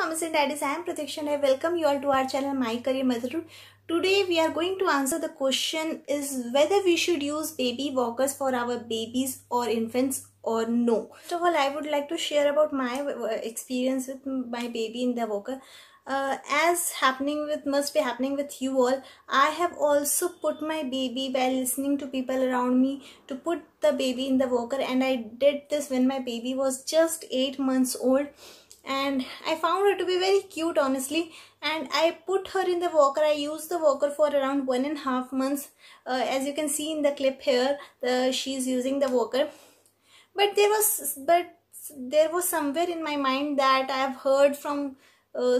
mamas and daddies, I am Pratiksha and I welcome you all to our channel My Career Motherhood. Today we are going to answer the question is whether we should use baby walkers for our babies or infants or no. First of all, I would like to share about my experience with my baby in the walker. As must be happening with you all, I have also put my baby while listening to people around me to put the baby in the walker, and I did this when my baby was just 8 months old. And I found her to be very cute, honestly, and I put her in the walker. I used the walker for around 1.5 months. As you can see in the clip here, she's using the walker, but there was somewhere in my mind that I have heard from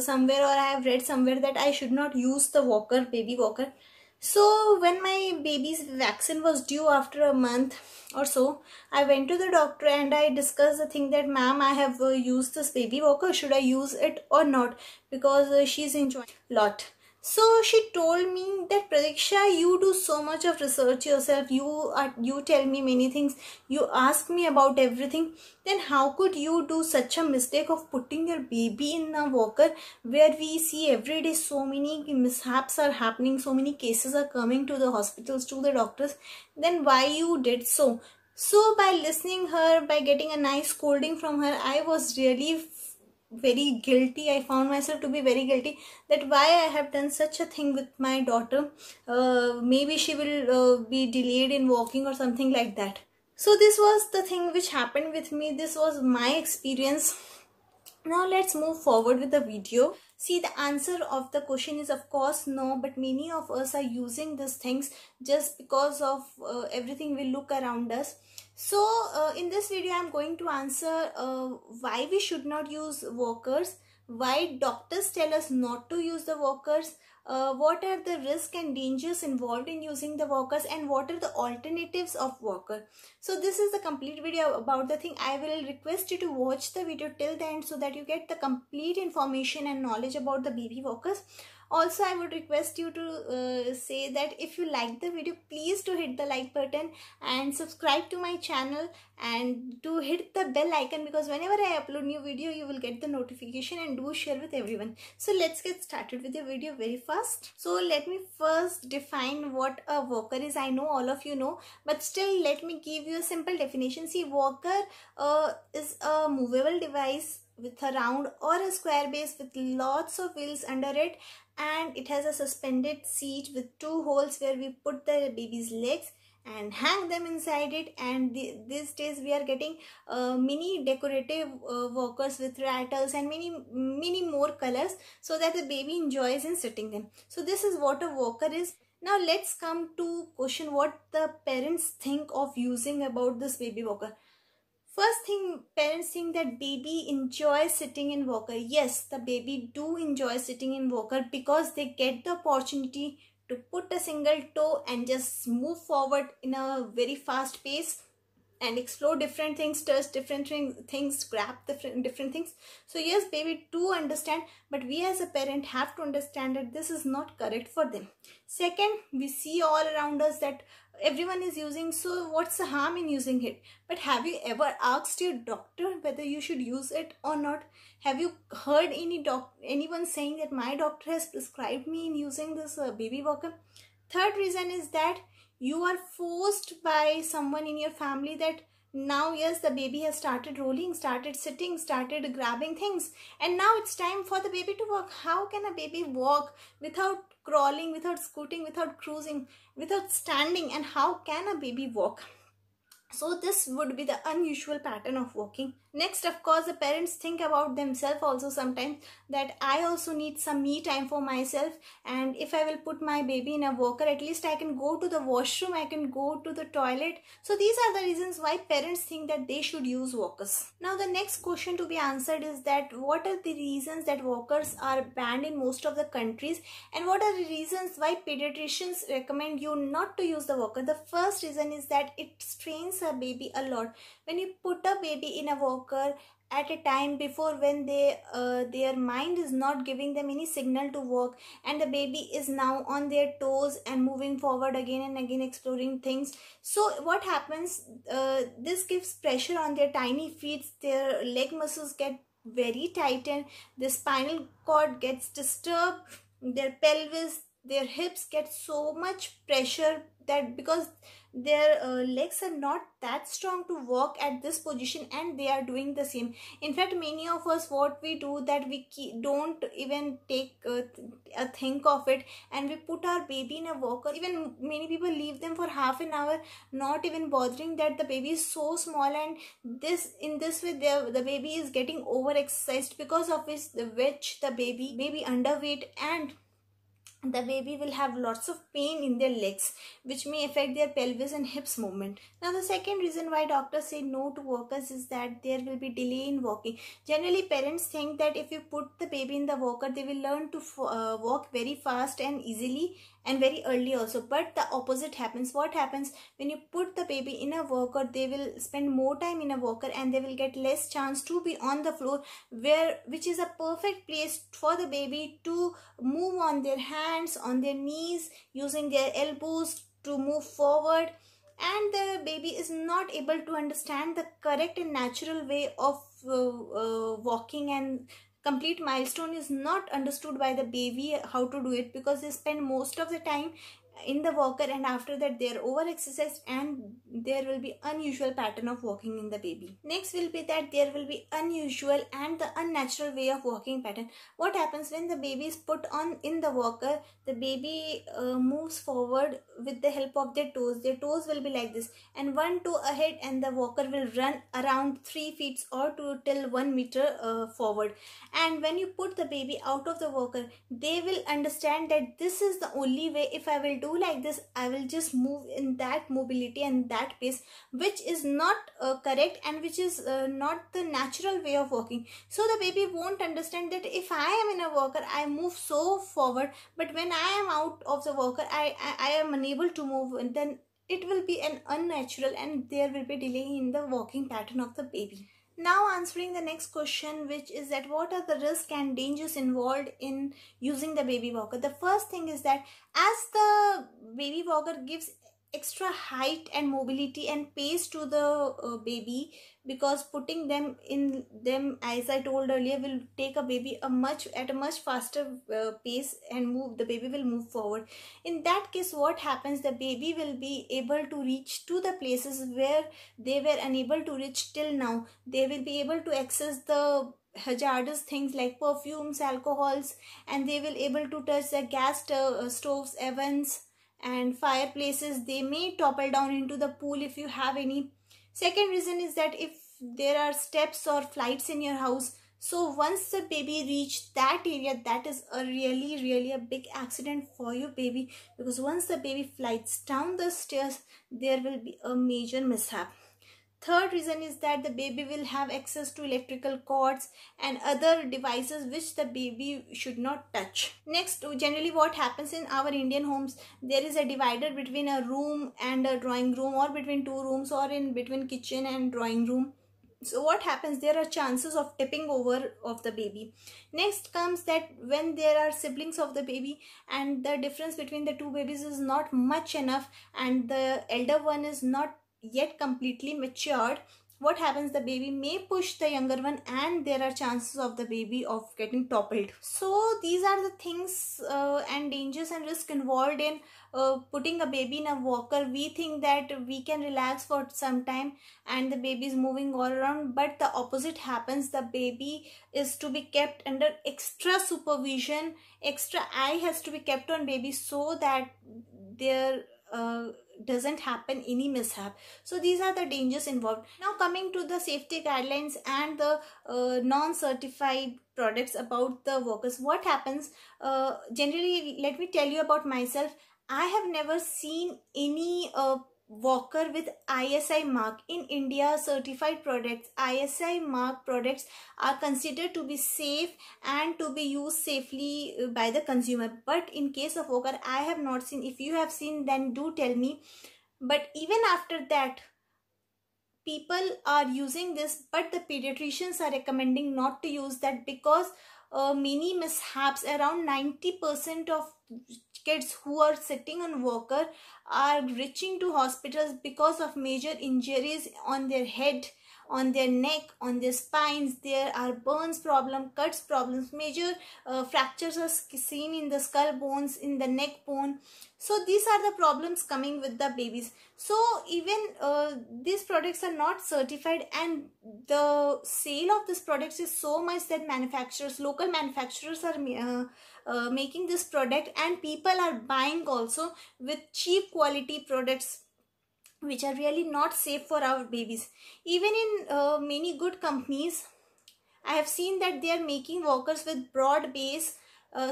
somewhere, or I have read somewhere, that I should not use the walker, baby walker. So when my baby's vaccine was due after a month or so, I went to the doctor and I discussed the thing that, ma'am, I have used this baby walker, should I use it or not, because she's enjoying a lot. So she told me that, Pratiksha, you do so much of research yourself, you tell me many things, you ask me about everything, then how could you do such a mistake of putting your baby in a walker where we see every day so many mishaps are happening, so many cases are coming to the hospitals, to the doctors, then why you did so? So by listening her, by getting a nice scolding from her, I was really very guilty. I found myself to be very guilty that why I have done such a thing with my daughter. Maybe she will be delayed in walking or something like that. So this was the thing which happened with me. This was my experience. Now let's move forward with the video. See, the answer of the question is of course no, but many of us are using these things just because of everything we look around us. So in this video I am going to answer why we should not use walkers, why doctors tell us not to use the walkers, what are the risks and dangers involved in using the walkers, and what are the alternatives of walker. So this is the complete video about the thing. I will request you to watch the video till the end so that you get the complete information and knowledge about the baby walkers. Also, I would request you to say that if you like the video, please to hit the like button and subscribe to my channel and to hit the bell icon, because whenever I upload new video, you will get the notification, and do share with everyone. So let's get started with the video very fast. So let me first define what a walker is. I know all of you know, but still let me give you a simple definition. See, walker is a movable device with a round or a square base with lots of wheels under it, and it has a suspended seat with 2 holes where we put the baby's legs and hang them inside it. And these days we are getting mini decorative walkers with rattles and many more colors, so that the baby enjoys in sitting them. So this is what a walker is. Now let's come to question what the parents think of using about this baby walker. First thing, parents think that baby enjoys sitting in walker. Yes, the baby do enjoy sitting in walker because they get the opportunity to put a single toe and just move forward in a very fast pace and explore different things, touch different things, grab different things. So yes, baby do understand, but we as a parent have to understand that this is not correct for them. Second, we see all around us that everyone is using, so what's the harm in using it? But have you ever asked your doctor whether you should use it or not? Have you heard anyone saying that my doctor has prescribed me in using this baby walker? Third reason is that you are forced by someone in your family that now, yes, the baby has started rolling, started sitting, started grabbing things, and now it's time for the baby to walk. How can a baby walk without crawling, without scooting, without cruising, without standing? And how can a baby walk? So this would be the unusual pattern of walking. Next, of course, the parents think about themselves also sometimes, that I also need some me time for myself, and if I will put my baby in a walker, at least I can go to the washroom, I can go to the toilet. So these are the reasons why parents think that they should use walkers. Now the next question to be answered is that what are the reasons that walkers are banned in most of the countries, and what are the reasons why pediatricians recommend you not to use the walker? The first reason is that it strains a baby a lot. When you put a baby in a walker at a time before when their mind is not giving them any signal to walk, and the baby is now on their toes and moving forward again and again, exploring things. So what happens, this gives pressure on their tiny feet, their leg muscles get very tightened, the spinal cord gets disturbed, their pelvis, their hips get so much pressure, that because their legs are not that strong to walk at this position, and they are doing the same. In fact, many of us, what we do, that we don't even take a think of it, and we put our baby in a walker. Even many people leave them for half an hour, not even bothering that the baby is so small, and in this way the baby is getting over exercised, because of which the baby may be underweight, and the baby will have lots of pain in their legs, which may affect their pelvis and hips movement. Now, the second reason why doctors say no to walkers is that there will be delay in walking. Generally, parents think that if you put the baby in the walker, they will learn to walk very fast and easily, and very early also. But the opposite happens. What happens when you put the baby in a walker? They will spend more time in a walker, and they will get less chance to be on the floor, which is a perfect place for the baby to move on their hands, on their knees, using their elbows to move forward. And the baby is not able to understand the correct and natural way of walking, and complete milestone is not understood by the baby how to do it, because they spend most of the time in the walker, and after that they are over exercised, and there will be unusual pattern of walking in the baby. Next will be that there will be unusual and the unnatural way of walking pattern. What happens when the baby is put on in the walker? The baby moves forward with the help of their toes. Their toes will be like this, and one toe ahead, and the walker will run around 3 feet or till 1 meter forward. And when you put the baby out of the walker, they will understand that this is the only way. If I will do like this, I will just move in that mobility and that pace, which is not correct, and which is not the natural way of walking. So the baby won't understand that if I am in a walker, I move so forward, but when I am out of the walker, I am unable to move, and then it will be an unnatural, and there will be delay in the walking pattern of the baby. Now, answering the next question, which is that what are the risks and dangers involved in using the baby walker? The first thing is that as the baby walker gives extra height and mobility and pace to the baby, because putting them in them, as I told earlier, will take a baby at a much faster pace, and the baby will move forward. In that case, what happens, the baby will be able to reach to the places where they were unable to reach till now. They will be able to access the hazardous things like perfumes, alcohols, and they will able to touch the gas stoves, ovens and fireplaces. They may topple down into the pool if you have any. Second reason is that if there are steps or flights in your house, so once the baby reach that area, that is a really a big accident for your baby, because once the baby flies down the stairs, there will be a major mishap. Third reason is that the baby will have access to electrical cords and other devices which the baby should not touch. Next, generally what happens in our Indian homes, there is a divider between a room and a drawing room, or between two rooms, or in between kitchen and drawing room. So what happens, there are chances of tipping over of the baby. Next comes that when there are siblings of the baby, and the difference between the two babies is not much enough, and the elder one is not yet completely matured, what happens, the baby may push the younger one, and there are chances of the baby of getting toppled. So these are the things and dangers and risk involved in putting a baby in a walker. We think that we can relax for some time and the baby is moving all around, but the opposite happens. The baby is to be kept under extra supervision. Extra eye has to be kept on baby, so that there doesn't happen any mishap. So these are the dangers involved. Now, coming to the safety guidelines and the non-certified products about the walkers. What happens, generally, let me tell you about myself. I have never seen any walker with ISI mark. In India, certified products, ISI mark products are considered to be safe and to be used safely by the consumer. But in case of walker, I have not seen. If you have seen, then do tell me. But even after that, people are using this, but the pediatricians are recommending not to use that, because many mishaps, around 90% of kids who are sitting on walker are reaching to hospitals because of major injuries on their head, on their neck, on their spines. There are burns problem, cuts problems, major fractures are seen in the skull bones, in the neck bone. So these are the problems coming with the babies. So even these products are not certified, and the sale of these products is so much that local manufacturers are making this product, and people are buying also with cheap quality products which are really not safe for our babies. Even in many good companies, I have seen that they are making walkers with broad base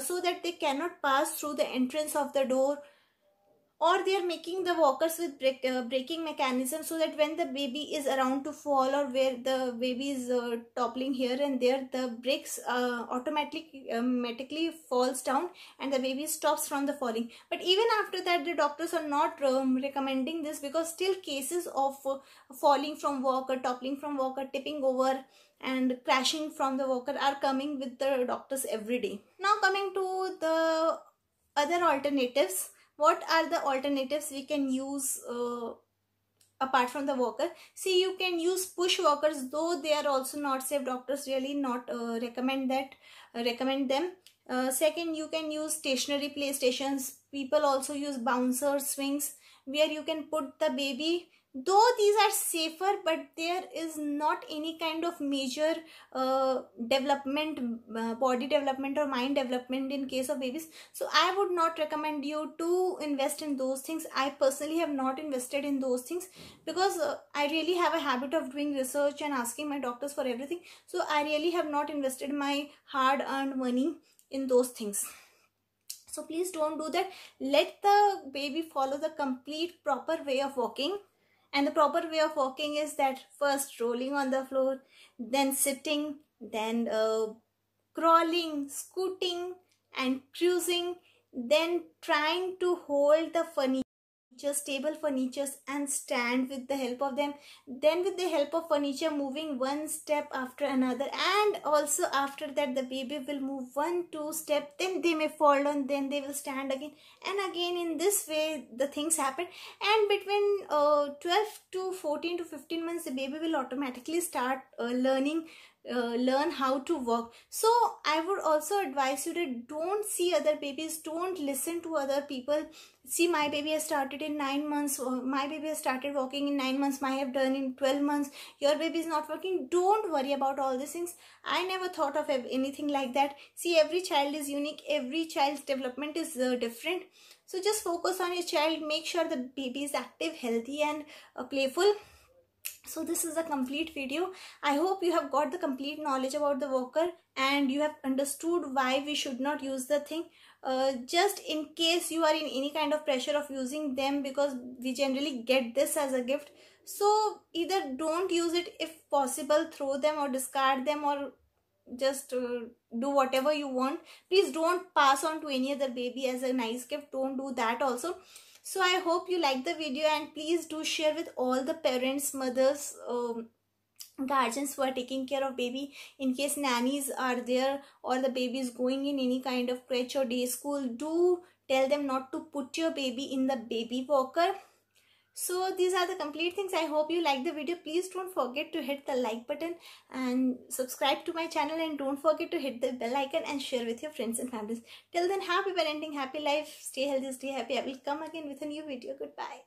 so that they cannot pass through the entrance of the door, or they are making the walkers with braking mechanism, so that when the baby is around to fall, or where the baby is toppling here and there, the brakes automatically falls down and the baby stops from the falling. But even after that, the doctors are not recommending this, because still cases of falling from walker, toppling from walker, tipping over and crashing from the walker are coming with the doctors every day. Now coming to the other alternatives. What are the alternatives we can use apart from the walker? See, you can use push walkers, though they are also not safe. Doctors really not recommend them. Second, you can use stationary playstations. People also use bouncer swings, where you can put the baby. Though these are safer, but there is not any kind of major development, body development or mind development in case of babies. So I would not recommend you to invest in those things. I personally have not invested in those things, because I really have a habit of doing research and asking my doctors for everything. So I really have not invested my hard earned money in those things. So please don't do that. Let the baby follow the complete proper way of walking. And the proper way of walking is that first rolling on the floor, then sitting, then crawling, scooting and cruising, then trying to hold the furniture, table furnitures, and stand with the help of them, then with the help of furniture moving one step after another, and also after that the baby will move 1-2 steps, then they may fall down, then they will stand again and again. In this way the things happen, and between 12 to 14 to 15 months the baby will automatically start learn how to walk. So I would also advise you that don't see other babies, don't listen to other people. See, my baby has started in 9 months, my baby has started walking in 9 months, I have done in 12 months, your baby is not working. Don't worry about all these things. I never thought of anything like that. See, every child is unique, every child's development is different. So just focus on your child, make sure the baby is active, healthy and playful. So this is a complete video. I hope you have got the complete knowledge about the walker, and you have understood why we should not use the thing. Just in case you are in any kind of pressure of using them, because we generally get this as a gift, so either don't use it, if possible throw them or discard them, or just do whatever you want. Please don't pass on to any other baby as a nice gift. Don't do that also. So I hope you like the video, and please do share with all the parents, mothers, guardians who are taking care of baby. In case nannies are there, or the baby is going in any kind of crèche or day school, do tell them not to put your baby in the baby walker. So these are the complete things. I hope you like the video. Please don't forget to hit the like button and subscribe to my channel, and don't forget to hit the bell icon and share with your friends and families. Till then, happy parenting, happy life, stay healthy, stay happy. I will come again with a new video. Goodbye.